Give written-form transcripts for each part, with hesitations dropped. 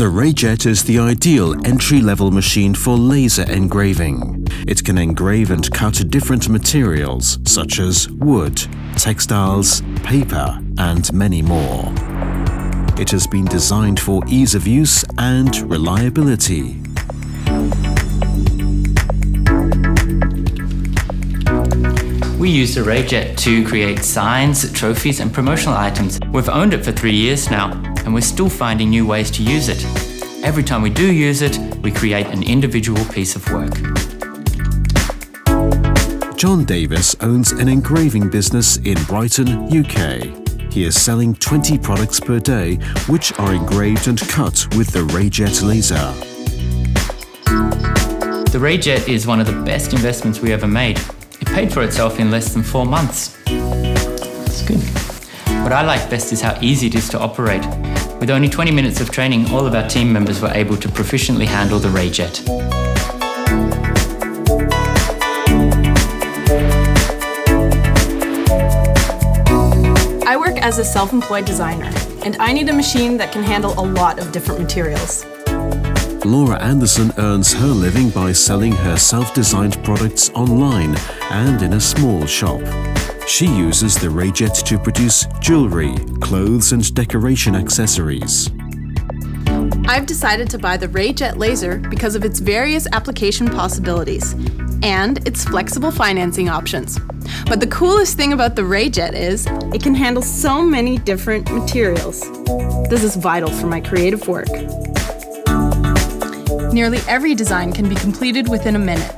The Rayjet is the ideal entry-level machine for laser engraving. It can engrave and cut different materials such as wood, textiles, paper, and many more. It has been designed for ease of use and reliability. We use the Rayjet to create signs, trophies and promotional items. We've owned it for 3 years now, and we're still finding new ways to use it. Every time we do use it, we create an individual piece of work. John Davis owns an engraving business in Brighton, UK. He is selling 20 products per day, which are engraved and cut with the Rayjet laser. The Rayjet is one of the best investments we ever made. It paid for itself in less than 4 months. It's good. What I like best is how easy it is to operate. With only 20 minutes of training, all of our team members were able to proficiently handle the Rayjet. I work as a self-employed designer, and I need a machine that can handle a lot of different materials. Laura Anderson earns her living by selling her self-designed products online and in a small shop. She uses the Rayjet to produce jewelry, clothes and decoration accessories. I've decided to buy the Rayjet laser because of its various application possibilities and its flexible financing options. But the coolest thing about the Rayjet is it can handle so many different materials. This is vital for my creative work. Nearly every design can be completed within a minute.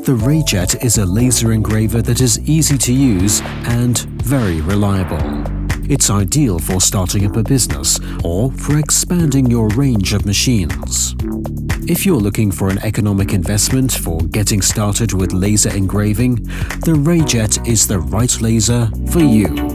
The Rayjet is a laser engraver that is easy to use and very reliable. It's ideal for starting up a business or for expanding your range of machines. If you're looking for an economic investment for getting started with laser engraving, the Rayjet is the right laser for you.